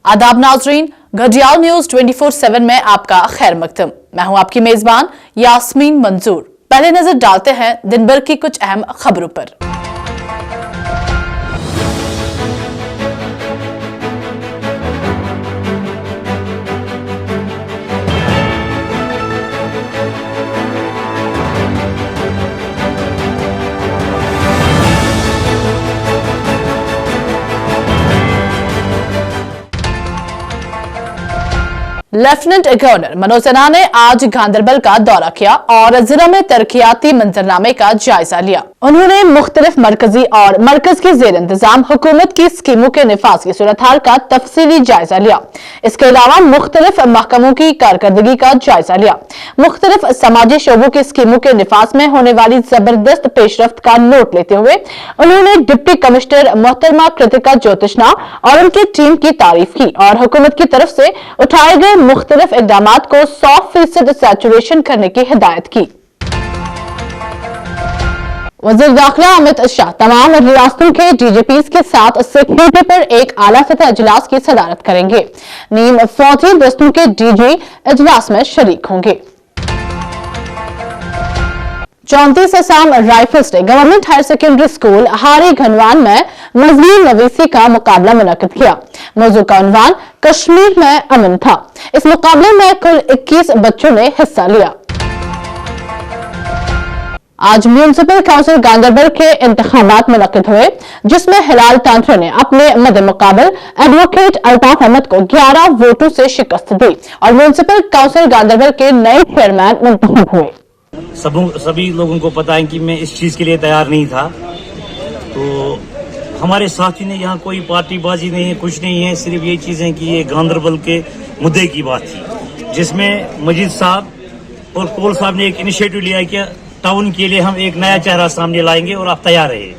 आदाब नाजरीन, घड़ियाल न्यूज 24/7 में आपका खैर मकदम। मैं हूं आपकी मेजबान यास्मीन मंजूर। पहले नजर डालते हैं दिन भर की कुछ अहम खबरों पर। लेफ्टिनेंट गवर्नर मनोज सिन्हा ने आज गांधरबल का दौरा किया और जिला में तरक्याती मंजरनामे का जायजा लिया। उन्होंने मुख्तलिफ मरकजी और मरकज की जेर इंतजाम हुकूमत की स्कीमों के निफाज की सूरत हाल का तफसीली जायजा लिया। इसके अलावा मुख्तलिफ महकमों की कारकर्दगी का जायजा लिया। मुख्तलिफ समाजी शोबों की स्कीमों के निफाज में होने वाली जबरदस्त पेशरफ्त का नोट लेते हुए उन्होंने डिप्टी कमिश्नर मोहतरमा कृतिका ज्योतिषना और उनकी टीम की तारीफ की और हुकूमत की तरफ से उठाए गए मुख्तलिफ इकदामात को 100% सैचुरेशन करने की हिदायत की। वज़ीर दाखिला अमित शाह तमाम रियासतों के डीजीपीज के साथ सिक्योरिटी पर एक आला सतह इजलास की सदारत करेंगे। नीम फौजी दस्तों के डीजी इजलास में शरीक होंगे। 34 असम राइफल्स ने गवर्नमेंट हायर सेकेंडरी स्कूल हारी घनवान में मजमून नवीसी का मुकाबला मुनक्किद किया। मौजू का उन्वान कश्मीर में अमन था। इस मुकाबले में कुल 21 बच्चों ने हिस्सा लिया। आज म्यूनिसिपल काउंसिल गांधरबल के इंतखाबात मुनक्किद हुए, जिसमें हिलाल तांत्रे ने अपने मद मुकाबल एडवोकेट अल्ताफ अहमद को 11 वोटों से शिकस्त दी और म्यूनिसिपल काउंसिल गांधरबल के नए चेयरमैन मुंतखब हुए। सभी लोगों को पता है कि मैं इस चीज के लिए तैयार नहीं था, तो हमारे साथी ने यहाँ कोई पार्टीबाजी नहीं है, कुछ नहीं है, सिर्फ ये चीजें कि ये गांधरबल के मुद्दे की बात थी, जिसमें मजीद साहब और कोल साहब ने एक इनिशिएटिव लिया कि टाउन के लिए हम एक नया चेहरा सामने लाएंगे और आप तैयार रहे।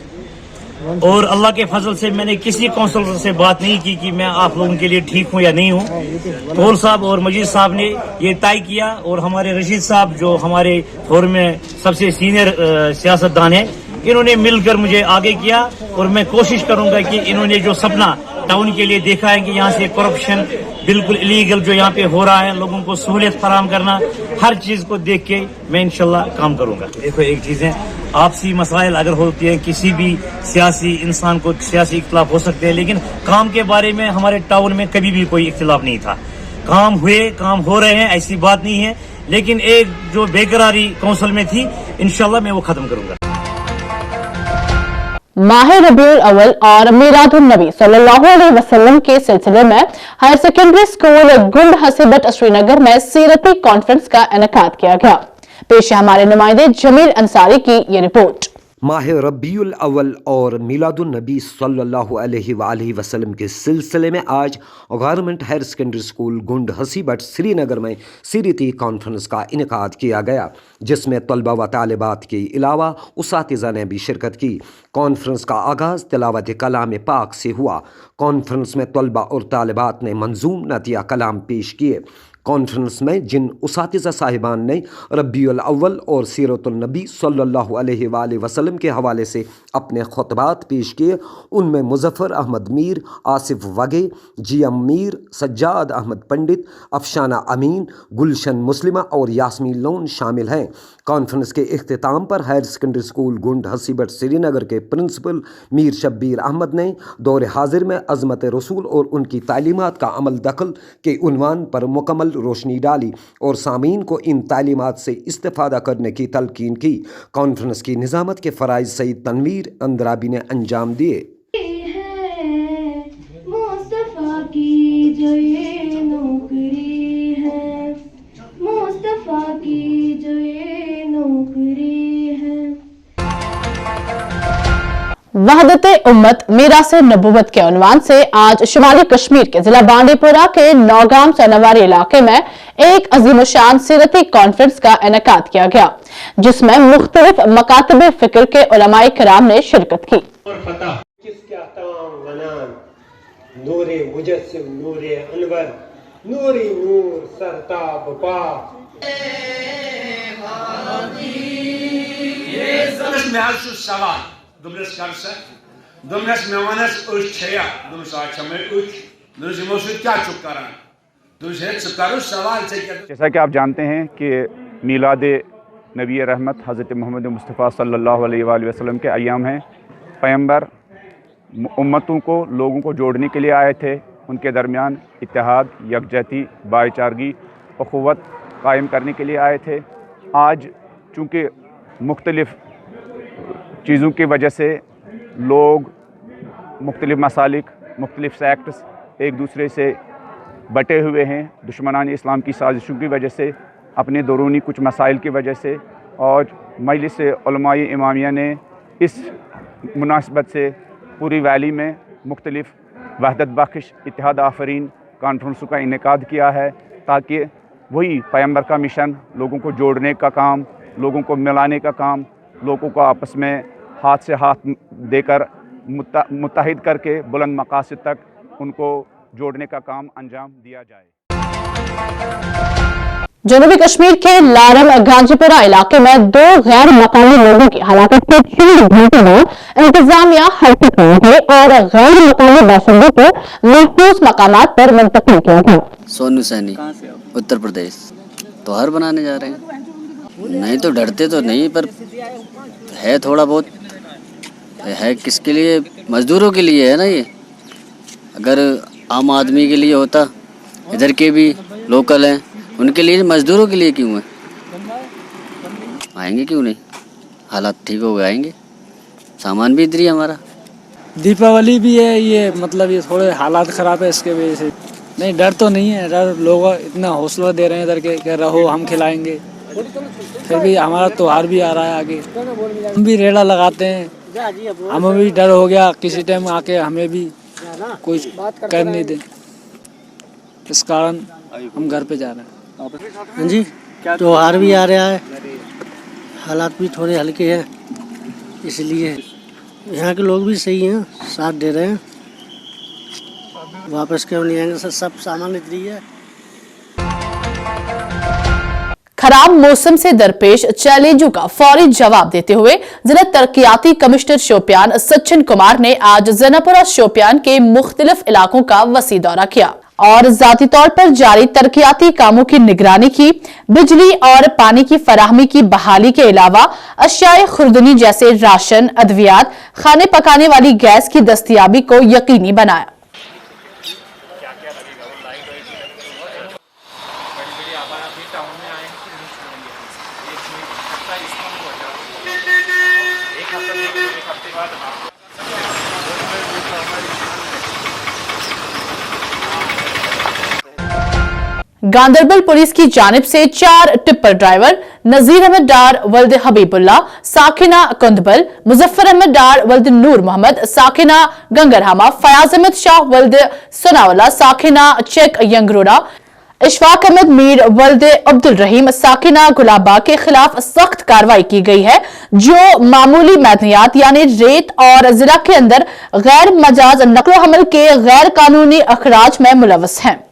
और अल्लाह के फजल से मैंने किसी काउंसिलर से बात नहीं की कि मैं आप लोगों के लिए ठीक हूं या नहीं हूं। कोल साहब और मजीद साहब ने ये तय किया और हमारे रशीद साहब जो हमारे फोरम में सबसे सीनियर सियासतदान है, इन्होंने मिलकर मुझे आगे किया और मैं कोशिश करूंगा कि इन्होंने जो सपना टाउन के लिए देखा है कि यहाँ से करप्शन बिल्कुल इलीगल जो यहाँ पे हो रहा है, लोगों को सहूलियत फराहम करना, हर चीज को देख के मैं इंशाल्लाह काम करूंगा। देखो एक चीज है, आपसी मसाइल अगर होती है, किसी भी सियासी इंसान को सियासी इख्तिलाफ हो सकते हैं, लेकिन काम के बारे में हमारे टाउन में कभी भी कोई इख्तिलाफ नहीं था। काम हुए, काम हो रहे हैं, ऐसी बात नहीं है, लेकिन एक जो बेकरारी काउंसिल में थी, इंशाल्लाह मैं वो खत्म करूंगा। माह रबीउल अव्वल और मीलादुन नबी सल्लल्लाहु अलैहि वसल्लम के सिलसिले में हायर सेकेंडरी स्कूल गुंड हसीबट श्रीनगर में सीरती कॉन्फ्रेंस का इनेकाद किया गया। पेश है हमारे नुमाइंदे जमील अंसारी की ये रिपोर्ट। माह रबीउल अव्वल और मीलादुन नबी सल्लल्लाहु अलैहि वसल्लम के सिलसिले में आज गवर्नमेंट हायर सेकेंडरी स्कूल गुंड हसीबट श्रीनगर में सीरती कॉन्फ्रेंस का इनेकाद किया गया, जिसमें तलबा व तालिबात के अलावा उसातिज़ा ने भी शिरकत की। कॉन्फ्रेंस का आगाज़ तिलावत कलाम पाक से हुआ। कॉन्फ्रेंस में तलबा और तालिबात ने मंजूम नतिया कलाम पेश किए। कॉन्फ्रेंस में जिन उसातिज़ा साहिबान ने रबीउल अव्वल और सीरतुन नबी सल्लल्लाहु अलैहि वसल्लम के हवाले से अपने खुतबात पेश किए, उनमें मुजफ्फर अहमद मीर, आसिफ वगे, जीएम मीर, सज्जाद अहमद पंडित, अफशाना अमीन, गुलशन मुस्लिमा और यास्मीन लोन शामिल हैं। कॉन्फ्रेंस के इख्तिताम पर हायर सेकेंडरी स्कूल गुंड हसीबट श्रीनगर के प्रिंसिपल मीर शब्बीर अहमद ने दौर हाजिर में अज़मत रसूल और उनकी तालीमात का अमल दखल के उन्वान पर मुकम्मल रोशनी डाली और सामीन को इन तालीमात से इस्तेफादा करने की तलकीन की। कॉन्फ्रेंस की निज़ामत के फ़राइज़ सईद तनवीर अंदराबी ने अंजाम दिए। वहदते उम्मत मीरासे नबूवत के उन्वान से आज शुमाली कश्मीर के जिला बांडीपुरा के नौगाम सनवारी इलाके में एक अजीमुशान सीरती कॉन्फ्रेंस का इनेकाद किया गया, जिसमें मुख्तलिफ मकातब फिक्र के उलमाए किराम ने शिरकत की। नूरे मुजस्सिम, नूरे अनवर, नूरी नूर सरताब पाक Dumnes karsa, dumnes mevanes uç çaya, dumnes akşamı uç, जैसा कि आप जानते हैं कि मीलाद नबी रहमत हज़रत मोहम्मद मुस्तफ़ा सल्लल्लाहु अलैहि वसल्लम के अय्याम हैं। पैगम्बर उम्मतों को, लोगों को जोड़ने के लिए आए थे। उनके दरमियान इत्तेहाद, यकजहती, भाईचारगी, अख़ुवत कायम करने के लिए आए थे। आज चूँकि मुख्तलिफ़ चीज़ों की वजह से लोग मुख्तलिफ़ मसालिक, मुख्तलिफ़ सेक्ट्स एक दूसरे से बटे हुए हैं, दुश्मनान इस्लाम की साजिशों की वजह से, अपने दरूनी कुछ मसाइल की वजह से। और मजलिस उलमाए इमामिया ने इस मुनासिबत से पूरी वैली में मुख्तलिफ़ वहदत बख्श इत्तेहाद आफरीन कॉन्फ्रेंसों का इनेकाद किया है, ताकि वही पैगम्बर का मिशन, लोगों को जोड़ने का काम, लोगों को मिलाने का काम, लोगों को आपस में हाथ से हाथ देकर मुत्तहिद करके बुलंद मकासद तक उनको जोड़ने का काम अंजाम दिया जाए। जनूबी कश्मीर के लारम गांजीपुरा इलाके में 2 गैर मकामी लोगों की हलाकत के 3 घंटे बाद इंतजामिया हरकत में है और गैर मकामी बाशिंदों को महफूज मकामात पर मुंतकिल किया गया। सोनू सैनी, उत्तर प्रदेश। त्योहार बनाने जा रहे हैं। नहीं तो डरते तो नहीं, पर है थोड़ा बहुत है। किसके लिए? मजदूरों के लिए है ना ये। अगर आम आदमी के लिए होता, इधर के भी लोकल हैं, उनके लिए, मजदूरों के लिए क्यों है? आएंगे क्यों नहीं? हालात ठीक हो गए आएंगे। सामान भी इधर ही हमारा। दीपावली भी है ये, मतलब ये थोड़े हालात ख़राब है, इसके वजह से। नहीं, डर तो नहीं है। डर लोग इतना हौसला दे रहे हैं इधर के, कह रहो हम खिलाएंगे। फिर भी हमारा त्योहार भी आ रहा है आगे, हम भी रेड़ा लगाते हैं। हमें भी डर हो गया किसी टाइम आके हमें भी कोई कर नहीं दे, इस कारण हम घर पे जा रहे हैं। हाँ जी, त्योहार भी आ रहा है, हालात भी थोड़े हल्के हैं, इसलिए यहाँ के लोग भी सही हैं, साथ दे रहे हैं। वापस क्यों नहीं आएंगे? सब सामान इधर ही है। खराब मौसम से दरपेश चैलेंजों का फौरी जवाब देते हुए जिला तरक्याती कमिश्नर शोपियान सचिन कुमार ने आज जनापुरा शोपियान के मुख्तलिफ इलाकों का वसी दौरा किया और जाती तौर पर जारी तरक्याती कामों की निगरानी की। बिजली और पानी की फराहमी की बहाली के अलावा अशियाए खुर्दनी जैसे राशन, अद्वियात, खाने पकाने वाली गैस की दस्तयाबी को यकीनी बनाया। गांदरबल पुलिस की जानिब से 4 टिप्पर ड्राइवर नजीर अहमद डार वल्द हबीबुल्ला, साकिना कुंदबल, मुजफ्फर अहमद डार वल्द नूर मोहम्मद, साकिना गंगरहामा, फयाज अहमद शाह वल्द सोनावला, साकिना चेक यंगरोड़ा, इशफाक अहमद मीर वल्द अब्दुल रहीम, साकिना गुलाबा के खिलाफ सख्त कार्रवाई की गई है, जो मामूली मैदनियात यानी रेत और जिला के अंदर गैर मजाज नकलो हमल के गैर कानूनी अखराज में मुलव्वस हैं।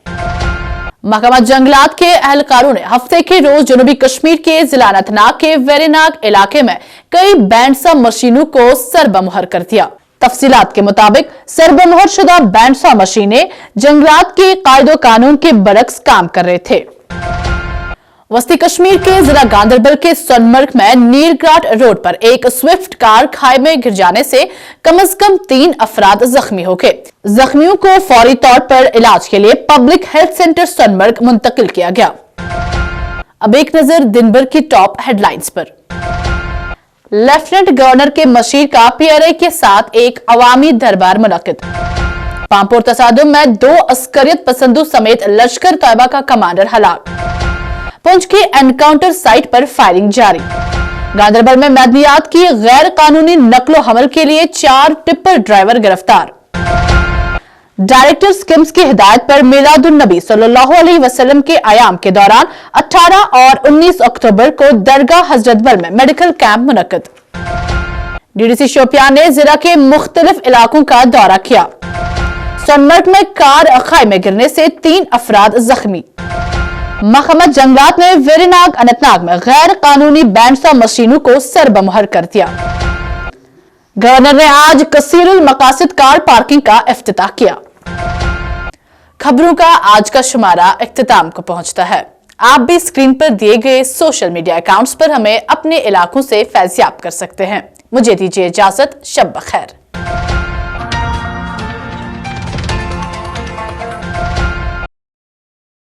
महकमा जंगलात के अहलकारों ने हफ्ते के रोज जनूबी कश्मीर के जिला अनंतनाग के वेरीनाग इलाके में कई बैंडसा मशीनों को सरबमुहर कर दिया। तफसीलात के मुताबिक सरबमुहर शुदा बैंडसा मशीनें जंगलात के कायदो कानून के बरक्स काम कर रहे थे। वस्ती कश्मीर के जिला गांदरबल के सोनमर्ग में नीरग्राट रोड पर एक स्विफ्ट कार खाई में गिर जाने से कम से कम 3 अफराद जख्मी हो गए। जख्मियों को फौरी तौर पर इलाज के लिए पब्लिक हेल्थ सेंटर सोनमर्ग मुंतकिल किया गया। अब एक नजर दिन भर की टॉप हेडलाइंस पर। लेफ्टिनेंट गवर्नर के मशीर का PRI के साथ एक अवामी दरबार मुनक्किद। पांपोर तसादुम में 2 अस्करियत पसंदों समेत लश्कर तैयबा का कमांडर हलाक। पुंछ के एनकाउंटर साइट पर फायरिंग जारी। गांदरबल में मैदनियात की गैर कानूनी नकलो हमल के लिए 4 टिप्पर ड्राइवर गिरफ्तार। डायरेक्टर स्किम्स की हिदायत पर मिलादुन नबी सल्लल्लाहु अलैहि वसल्लम के आयाम के दौरान 18 और 19 अक्टूबर को दरगाह हजरतबल में मेडिकल कैंप मुनक्किद। DDC शोपियान ने जिला के मुख्तलिफ इलाकों का दौरा किया। सोनमर्ग में कार खाई में गिरने से 3 अफराद जख्मी। महकमा जंगलात ने वेरीनाग अनंतनाग में गैर कानूनी बैंडसा मशीनों को सरबमुहर कर दिया। गवर्नर ने आज कसीरुल मकासिद कार पार्किंग का इफ्तिताह किया। खबरों का आज का शुमारा इख्तिताम को पहुंचता है। आप भी स्क्रीन पर दिए गए सोशल मीडिया अकाउंट्स पर हमें अपने इलाकों से फैज़याब कर सकते हैं। मुझे दीजिए इजाजत, शब बखैर।